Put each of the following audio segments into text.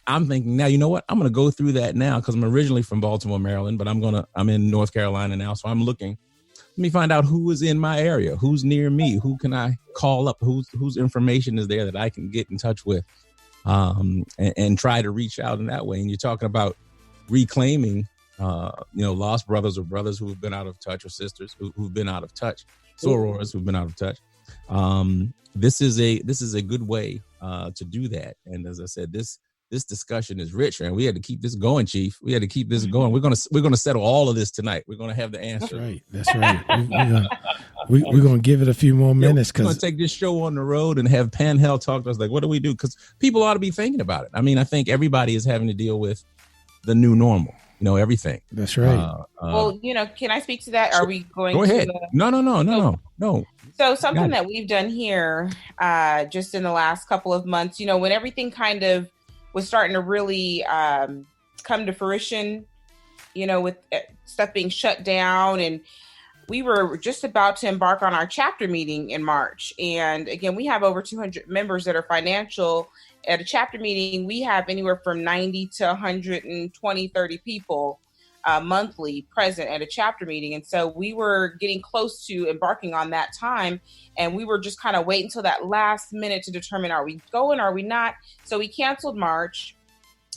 I'm thinking now, you know what? I'm going to go through that now because I'm originally from Baltimore, Maryland, but I'm in North Carolina now. So I'm looking, let me find out who is in my area, who's near me, who can I call up, whose information is there that I can get in touch with, and try to reach out in that way. And you're talking about reclaiming, lost brothers or brothers who have been out of touch, or sisters who've been out of touch, sorors who've been out of touch. This is a good way to do that. And as I said, this discussion is rich, and we had to keep this going, Chief. We had to keep this going. We're gonna settle all of this tonight. We're gonna have the answer. That's right. We're gonna give it a few more minutes because we're gonna take this show on the road and have Panhell talk to us. Like, what do we do? Because people ought to be thinking about it. I mean, I think everybody is having to deal with the new normal. Everything. That's right. Well, can I speak to that? Are we going? Go ahead. To No. So something that we've done here, just in the last couple of months, when everything kind of was starting to really come to fruition, with stuff being shut down, and we were just about to embark on our chapter meeting in March. And again, we have over 200 members that are financial. At a chapter meeting, we have anywhere from 90 to 120, 30 people monthly present at a chapter meeting. And so we were getting close to embarking on that time. And we were just kind of waiting until that last minute to determine, are we going, are we not? So we canceled March.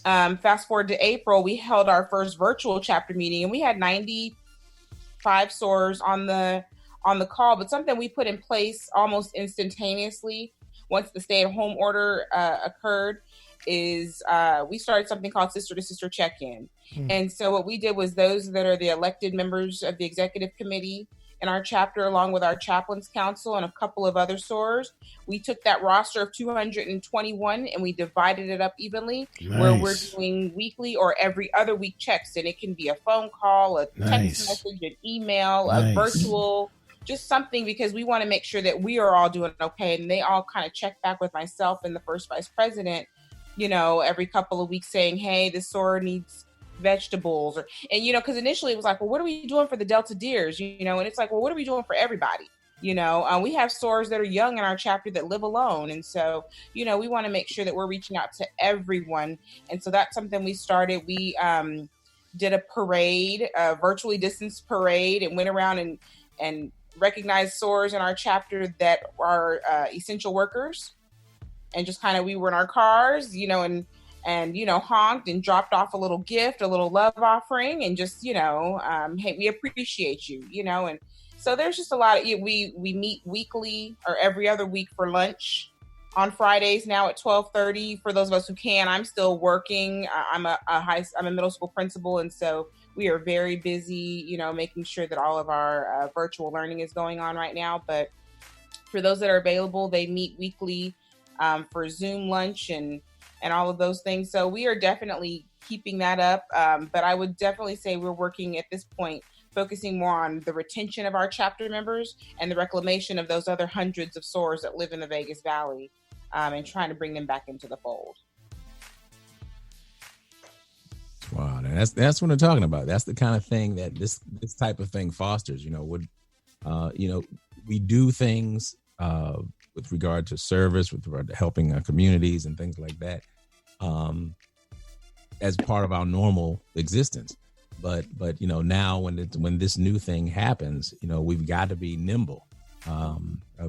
Fast forward to April, we held our first virtual chapter meeting, and we had 95 SORs on the call. But something we put in place almost instantaneously once the stay-at-home order occurred is we started something called sister-to-sister check-in. And so what we did was those that are the elected members of the executive committee in our chapter, along with our chaplains council and a couple of other SORs, we took that roster of 221 and we divided it up evenly. Nice. Where we're doing weekly or every other week checks. And it can be a phone call, a text message, an email, a virtual, just something, because we want to make sure that we are all doing okay. And they all kind of check back with myself and the first vice president, every couple of weeks saying, hey, this SOR needs vegetables, because initially it was like, well, what are we doing for the Delta Deers? And it's like, well, what are we doing for everybody? We have SORs that are young in our chapter that live alone. And so, we want to make sure that we're reaching out to everyone. And so that's something we started. We did a parade, a virtually distanced parade, and went around and recognized SORs in our chapter that are essential workers. And just kind of, we were in our cars, and honked and dropped off a little gift, a little love offering, and just, hey, we appreciate you, and so there's just a lot of, we meet weekly or every other week for lunch on Fridays now at 12:30. For those of us who can, I'm still working. I'm a middle school principal, and so we are very busy, making sure that all of our virtual learning is going on right now. But for those that are available, they meet weekly for Zoom lunch and all of those things. So we are definitely keeping that up. But I would definitely say we're working at this point, focusing more on the retention of our chapter members and the reclamation of those other hundreds of SORs that live in the Vegas Valley, and trying to bring them back into the fold. Wow, that's what I'm talking about. That's the kind of thing that this type of thing fosters. We do things with regard to service, with regard to helping our communities and things like that, as part of our normal existence. But now when this new thing happens, we've got to be nimble,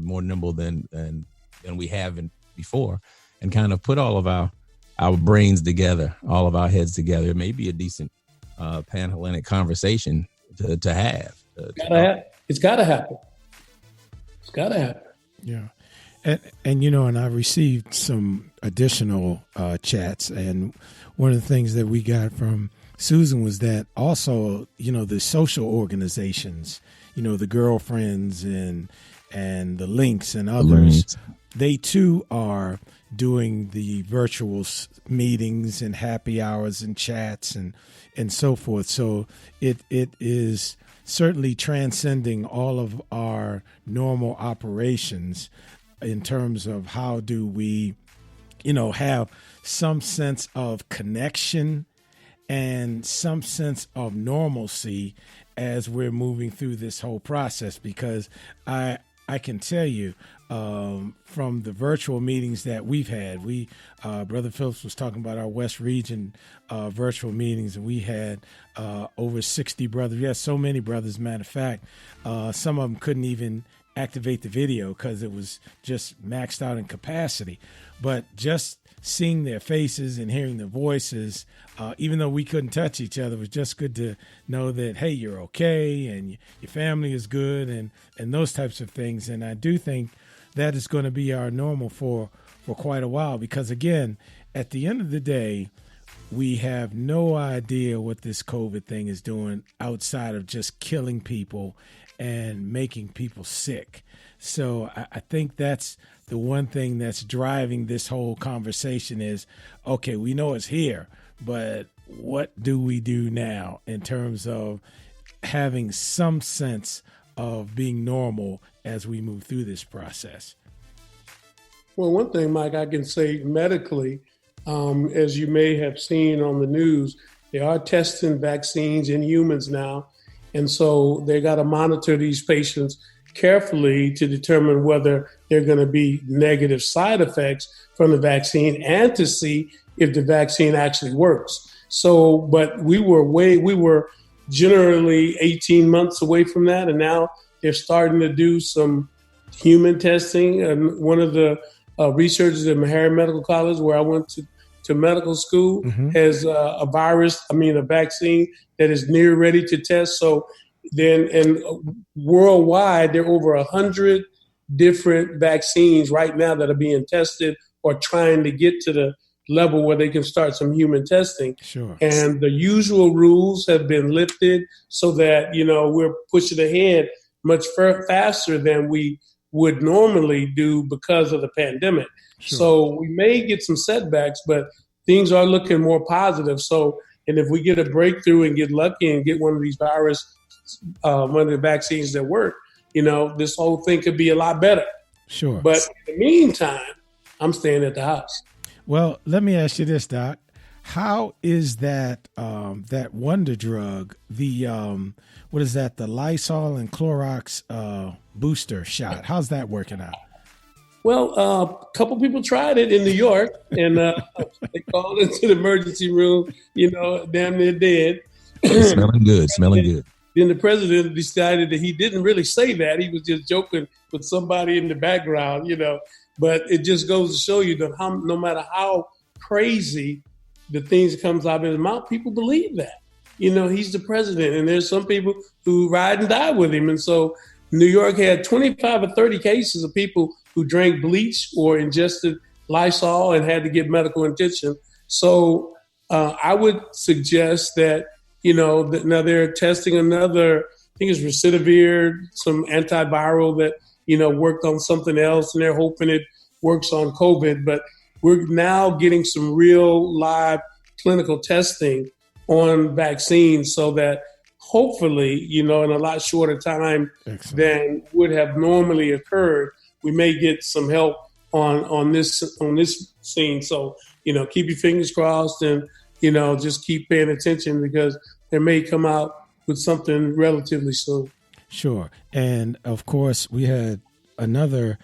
more nimble than we have before, and kind of put all of our brains together, all of our heads together. It may be a decent Pan-Hellenic conversation to have. It's got to happen. It's got to happen. Yeah. And I received some additional chats, and one of the things that we got from Susan was that also, the social organizations, the girlfriends and the links and others, they too are doing the virtual meetings and happy hours and chats and so forth. So it is certainly transcending all of our normal operations in terms of how do we, have some sense of connection and some sense of normalcy as we're moving through this whole process. Because I I can tell you from the virtual meetings that we've had, Brother Phillips was talking about our West Region virtual meetings, and we had over 60 brothers. We had so many brothers, matter of fact, some of them couldn't even activate the video because it was just maxed out in capacity. But just seeing their faces and hearing their voices, even though we couldn't touch each other, it was just good to know that, hey, you're okay and your family is good and those types of things. And I do think that is going to be our normal for quite a while because, again, at the end of the day, we have no idea what this COVID thing is doing outside of just killing people and making people sick. So I think that's the one thing that's driving this whole conversation is, okay, we know it's here, but what do we do now in terms of having some sense of being normal as we move through this process? Well, one thing, Mike, I can say medically, as you may have seen on the news, they are testing vaccines in humans now. And so they got to monitor these patients carefully to determine whether there are going to be negative side effects from the vaccine and to see if the vaccine actually works. So, but we were generally 18 months away from that. And now they're starting to do some human testing. And one of the researchers at Meharry Medical College, where I went to medical school, has a vaccine that is near ready to test. So then, and worldwide, there are over 100 different vaccines right now that are being tested or trying to get to the level where they can start some human testing. Sure. And the usual rules have been lifted so that, we're pushing ahead much faster than we would normally do because of the pandemic. Sure. So we may get some setbacks, but things are looking more positive. So, and if we get a breakthrough and get lucky and get one of these one of the vaccines that work, this whole thing could be a lot better. Sure. But in the meantime, I'm staying at the house. Well, let me ask you this, Doc. How is that that wonder drug, the what is that, the Lysol and Clorox booster shot? How's that working out? Well, a couple people tried it in New York, and they called into the emergency room, damn near dead. Smelling good. Then the president decided that he didn't really say that. He was just joking with somebody in the background, But it just goes to show you that no matter how crazy the things that comes out of his mouth, people believe that. He's the president, and there's some people who ride and die with him. And so New York had 25 or 30 cases of people who drank bleach or ingested Lysol and had to get medical attention. So I would suggest that, that now they're testing another, I think it's Recidivir, some antiviral that, worked on something else, and they're hoping it works on COVID. But we're now getting some real live clinical testing on vaccines so that hopefully, in a lot shorter time Excellent. than would have normally occurred, we may get some help on this scene. So, keep your fingers crossed and, just keep paying attention because they may come out with something relatively soon. Sure. And of course, we had another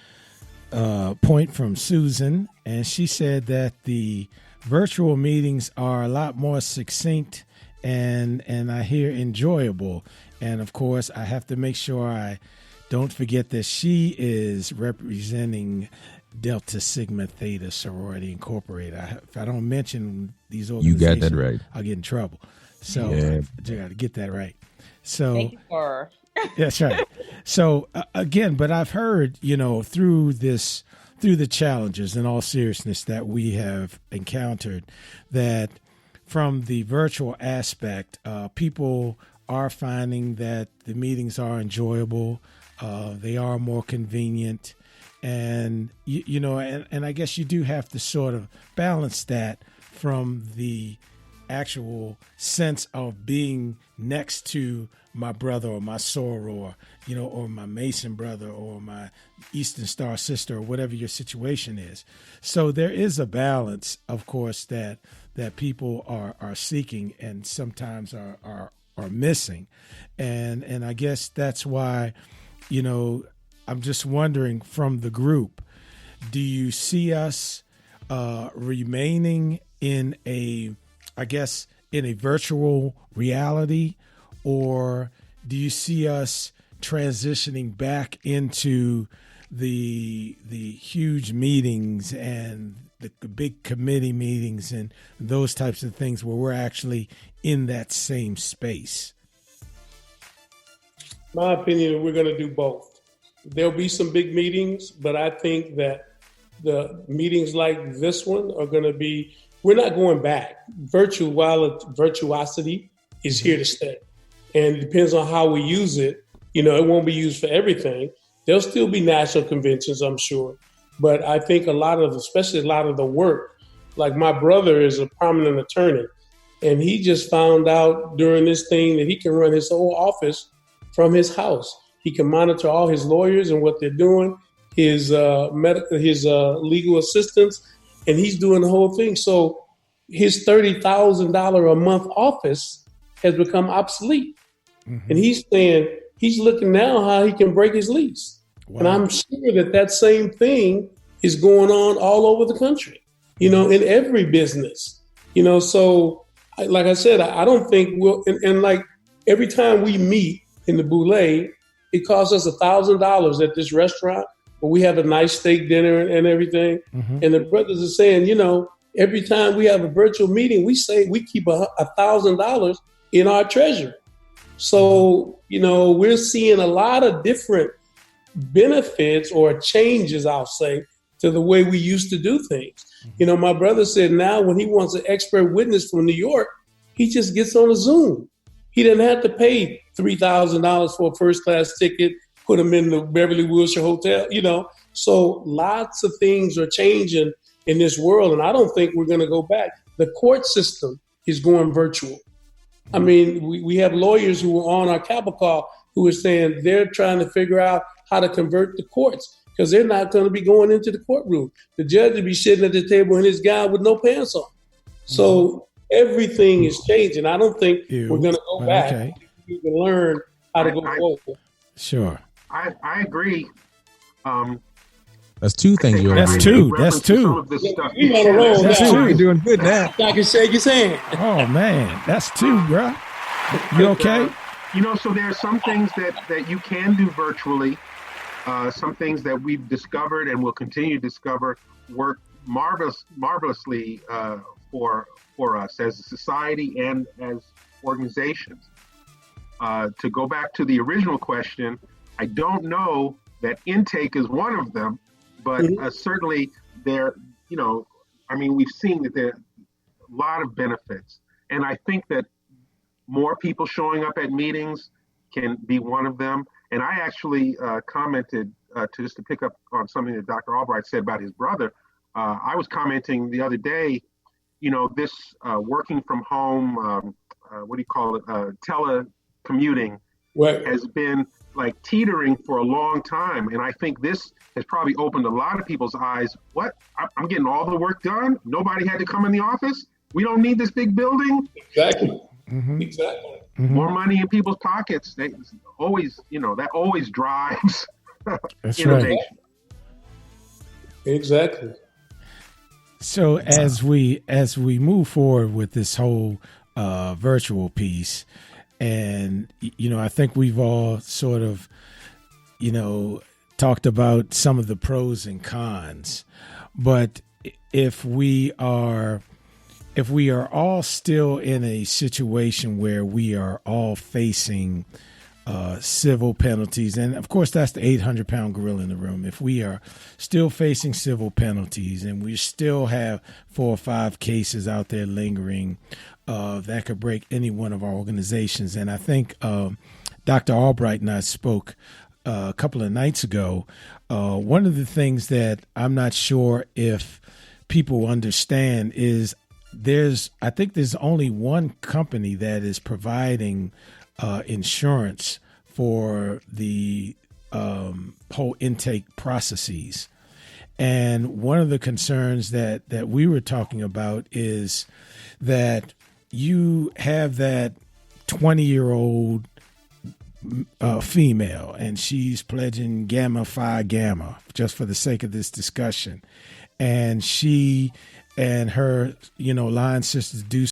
point from Susan, and she said that the virtual meetings are a lot more succinct and I hear enjoyable. And of course, I have to make sure I don't forget that she is representing Delta Sigma Theta Sorority Incorporated. If I don't mention these organizations, you got that right, I'll get in trouble. So yeah. I got to get that right. So Thank you for that's right. So again, but I've heard, through the challenges, in all seriousness, that we have encountered, that from the virtual aspect, people are finding that the meetings are enjoyable. They are more convenient. And, and I guess you do have to sort of balance that from the actual sense of being next to my brother or my soror, or my Mason brother or my Eastern Star sister or whatever your situation is. So there is a balance, of course, that people are seeking and sometimes are missing. And I guess that's why, I'm just wondering from the group, do you see us remaining in a virtual reality, or do you see us transitioning back into the huge meetings and the big committee meetings and those types of things where we're actually in that same space? My opinion, we're going to do both. There'll be some big meetings, but I think that the meetings like this one are going to be, we're not going back. Virtuosity is here to stay. And it depends on how we use it. You know, it won't be used for everything. There'll still be national conventions, I'm sure. But I think especially a lot of the work, like my brother is a prominent attorney, and he just found out during this thing that he can run his whole office from his house. He can monitor all his lawyers and what they're doing, his legal assistants, and he's doing the whole thing. So his $30,000 a month office has become obsolete. Mm-hmm. And he's saying he's looking now how he can break his lease. Wow. And I'm sure that same thing is going on all over the country, you know, in every business, you know. So like I said, I don't think and like every time we meet in the Boulé, it costs us $1,000 at this restaurant where we have a nice steak dinner and everything. Mm-hmm. And the brothers are saying, you know, every time we have a virtual meeting, we say we keep $1,000 in our treasury. So, you know, we're seeing a lot of different benefits or changes, I'll say, to the way we used to do things. Mm-hmm. You know, my brother said now when he wants an expert witness from New York, he just gets on a Zoom. He didn't have to pay $3,000 for a first-class ticket, put him in the Beverly Wilshire Hotel, you know. So lots of things are changing in this world, and I don't think we're going to go back. The court system is going virtual. I mean, we have lawyers who were on our capital call who are saying they're trying to figure out how to convert the courts because they're not going to be going into the courtroom. The judge will be sitting at the table in his gown with no pants on. So everything is changing. I don't think we're going to go back. Okay. We can learn how to go forward. Sure. I agree. That's two things you That's two. That's two. That's two. You're doing good now. I can shake his hand. Oh, man. That's two, bro. You okay? You know, so there are some things that you can do virtually. Some things that we've discovered and will continue to discover work marvelously for us as a society and as organizations. To go back to the original question, I don't know that intake is one of them, but certainly there, you know, I mean, we've seen that there are a lot of benefits. And I think that more people showing up at meetings can be one of them. And I actually commented, just to pick up on something that Dr. Albright said about his brother. I was commenting the other day, you know, this working from home, telecommuting has been like teetering for a long time. And I think this has probably opened a lot of people's eyes. What? I'm getting all the work done? Nobody had to come in the office? We don't need this big building? Exactly. Mm-hmm. Exactly. Mm-hmm. More money in people's pockets. They always, you know, that always drives innovation. Right. Exactly. So as we move forward with this whole virtual piece, and you know, I think we've all sort of, you know, talked about some of the pros and cons, but if we are all still in a situation where we are all facing civil penalties, and of course that's the 800-pound gorilla in the room. If we are still facing civil penalties and we still have 4 or 5 cases out there lingering that could break any one of our organizations, and I think Dr. Albright and I spoke a couple of nights ago. One of the things that I'm not sure if people understand is I think there's only one company that is providing insurance for the whole intake processes. And one of the concerns that we were talking about is that you have that 20-year-old female, and she's pledging Gamma Phi Gamma just for the sake of this discussion. And she and her, line sisters do